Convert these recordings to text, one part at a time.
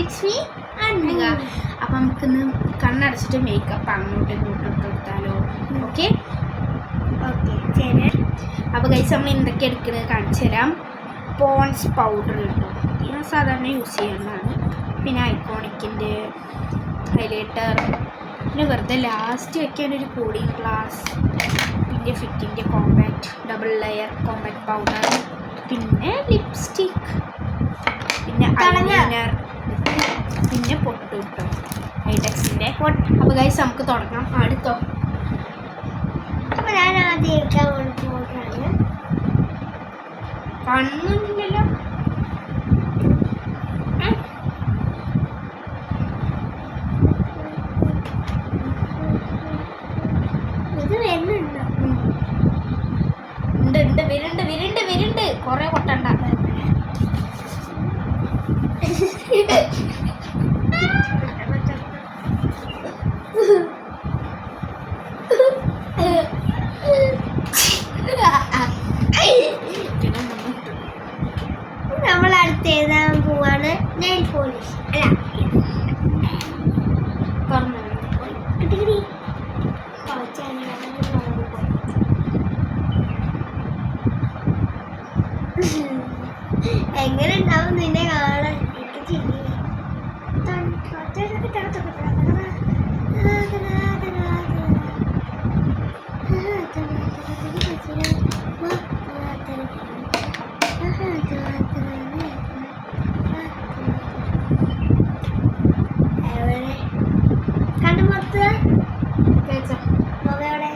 It's me Anvika. അപ്പം നമുക്കിന്ന് കണ്ണടച്ചിട്ട് makeup അങ്ങോട്ടും ഇങ്ങോട്ടും ഇട്ട് കൊടുത്താലോ? ഓക്കെ ഓക്കെ ശരി. അപ്പോൾ ഗൈസ് നമ്മൾ എന്തൊക്കെ എടുക്കുന്നത് കാണിച്ചു തരാം. പോൺസ് പൗഡർ കിട്ടും, ഞാൻ സാധാരണ യൂസ് ചെയ്യുന്നതാണ്. പിന്നെ ഐക്കോണിക്കിൻ്റെ ഹൈലൈറ്റർ, പിന്നെ വെറുതെ ലാസ്റ്റ് വെക്കാനൊരു കൂളിംഗ് ഗ്ലാസ്, പിന്നെ ഫിറ്റിൻ്റെ compact double layer compact powder, പിന്നെ ലിപ്സ്റ്റിക്ക്, പിന്നെ ഐലൈനർ, പിന്നെ പൊട്ട് കിട്ടും ഹൈടെക്സിൻ്റെ പൊട്ട്. അപ്പോൾ ഗൈസ് നമുക്ക് തുടങ്ങാം. അടുത്തോ ഞാൻ ആദ്യം പോകാണ്. കണ്ണൊന്നുമില്ലല്ലോ. ഇത് വരുന്നുണ്ടോ? ഉണ്ട് വിരുണ്ട് കുറെ കൊട്ടണ്ട. നമ്മൾ അടുത്ത് എഴുതാൻ പോവാണ് നെയിൽ പോളിഷ്. എങ്ങനെ ഉണ്ടാവും നിന്നെ കാണാൻ? എനിക്ക് ചിരി. കണ്ടു മൊത്ത മുഖവിടെ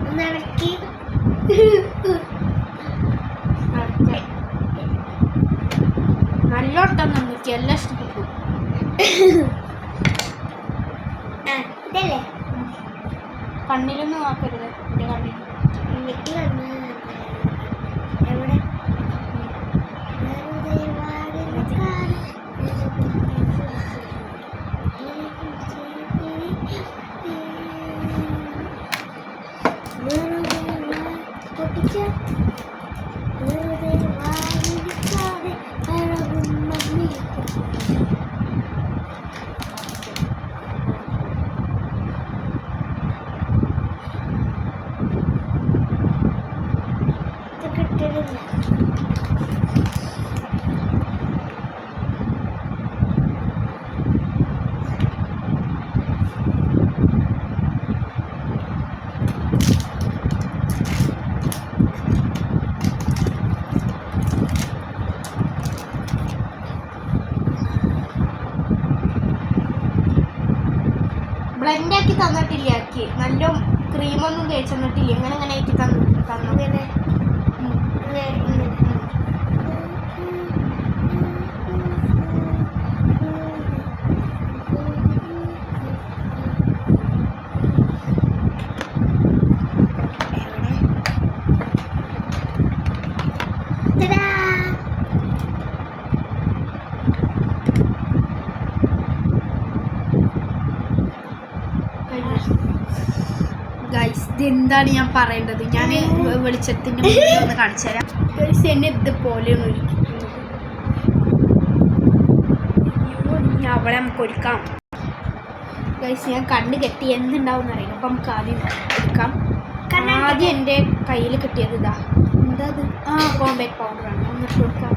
ഒന്നിളക്കി നല്ല ഒട്ടം നമുക്ക് എല്ലാം ഇഷ്ടപ്പെട്ടു. ഇതല്ലേ കണ്ണിലൊന്നും നോക്കരുത്. എൻ്റെ കണ്ണിൽ എവിടെ ബ്ലെൻഡ് ആക്കി തന്നിട്ടില്ല. ആക്കി നല്ല ക്രീമൊന്നും തേച്ച് തന്നിട്ടില്ല. ഇങ്ങനെ ഇങ്ങനെ ആക്കി തന്നു. ഗൈസ് ഇതെന്താണ് ഞാൻ പറയേണ്ടത്? ഞാൻ വെളിച്ചത്തിൻ്റെ മുന്നിൽ ഒന്ന് കാണിച്ചു തരാം. ഗൈസ് എന്നെ ഇതുപോലെയാണ് ഒരുക്കുന്നത്. അവളെ നമുക്ക് ഒരുക്കാം. ഗൈസ് ഞാൻ കണ്ണ് കെട്ടി എന്തുണ്ടാവും അറിയാം. അപ്പം നമുക്ക് ആദ്യം എടുക്കാം. ആദ്യം എൻ്റെ കയ്യിൽ കിട്ടിയത് ഇതാ. എന്താ അത്? കോമ്പാക്റ്റ് പൗഡറാണ്. ഒന്നിട്ട് കൊടുക്കാം.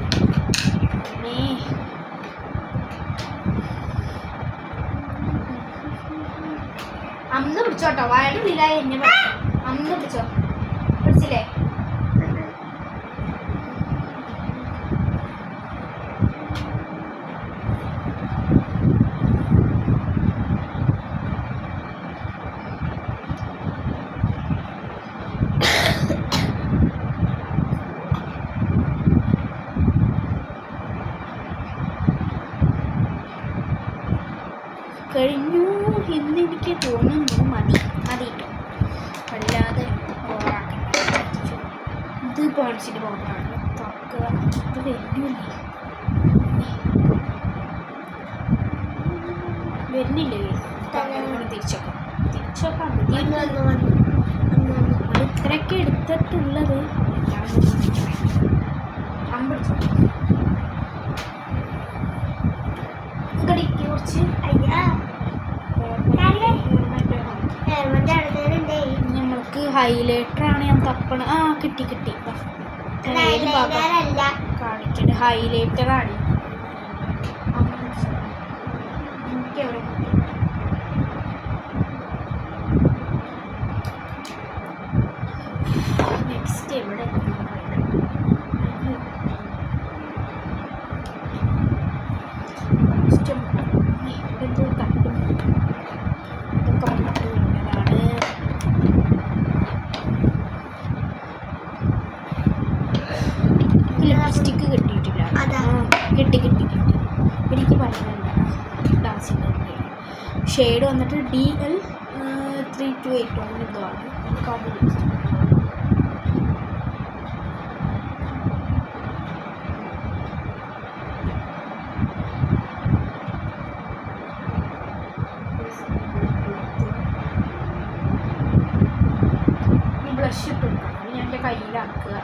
അന്ന് പിടിച്ചോട്ടോ, വയറുള്ളിലായി എന്നെ അന്ന് പിടിച്ചോ. പിടിച്ചില്ലേ? കഴിഞ്ഞു എന്ന് എനിക്ക് തോന്നുന്നു. മതി കേട്ടോ, വല്ലാതെ ഓവറാക്കണ്ട. ഇത് പോൺസിൻ്റെ പൗഡറാണ്. തുറക്കുക. ഇത് വരുന്നില്ലേ? തിരിച്ചോ ഇത്രയൊക്കെ എടുത്തിട്ടുള്ളത് കുറച്ച് നമ്മൾക്ക് ഹൈലൈറ്റർ ആണ് ഞാൻ തപ്പണ. ആ കിട്ടി കാണിക്കട്ടെ. ഹൈലൈറ്റർ ആണ്. നെക്സ്റ്റ് എവിടെ ലിപ്സ്റ്റിക്ക് കിട്ടിയിട്ടില്ല. കിട്ടി എനിക്ക് പറയുന്നുണ്ട്. ഡാൻസിൻ്റെ ഷെയ്ഡ് വന്നിട്ട് DL 328 ആണ്. ഇതാണ് കാർഡ് ലിപ്സ്റ്റിക്. ബ്ലഷ് ഇട്ട് കൊടുക്കണം. ഞാൻ എൻ്റെ കയ്യിലാക്കുക.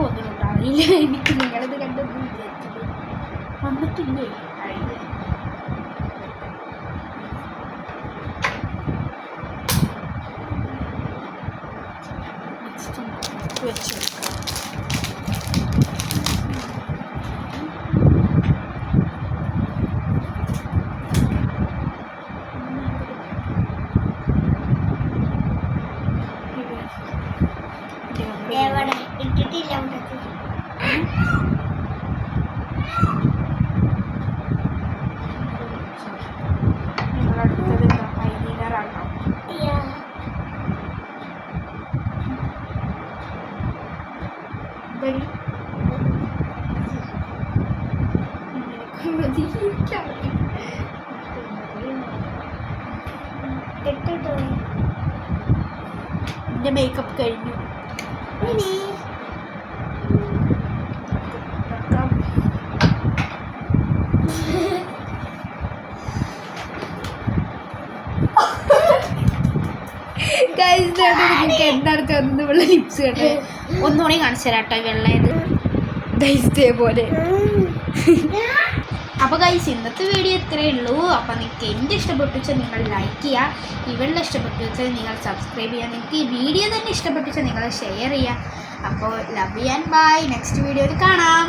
ഒന്നും അറിയില്ല എനിക്ക്. നിങ്ങളിത് കണ്ടൊന്നും വിചാരിച്ചത് വന്നിട്ടില്ലേ? അറിയില്ല. വെച്ച് ഇട്ടിട്ടില്ല. നിങ്ങളടുത്തത് എന്താ? ഐലൈനറാണോ? എൻ്റെ മേക്കപ്പ് കഴിഞ്ഞു. എന്താണ് ചെന്ന് വെള്ള ലിപ്സ് കേട്ടെ. ഒന്നുകൂടി കാണിച്ചു തരാം കേട്ടോ. വെള്ളയത് ഇതേപോലെ. അപ്പോൾ ഗൈസ് ഇന്നത്തെ വീഡിയോ ഇത്രയേ ഉള്ളൂ. അപ്പോൾ നിങ്ങൾക്ക് എൻ്റെ ഇഷ്ടപ്പെട്ടു വെച്ചാൽ നിങ്ങൾ ലൈക്ക് ചെയ്യുക. ഇവളുടെ ഇഷ്ടപ്പെട്ടു വെച്ചാൽ നിങ്ങൾ സബ്സ്ക്രൈബ് ചെയ്യുക. നിങ്ങൾക്ക് ഈ വീഡിയോ തന്നെ ഇഷ്ടപ്പെട്ടു വെച്ചാൽ നിങ്ങൾ ഷെയർ ചെയ്യുക. അപ്പോൾ love you and bye. Next വീഡിയോയിൽ കാണാം.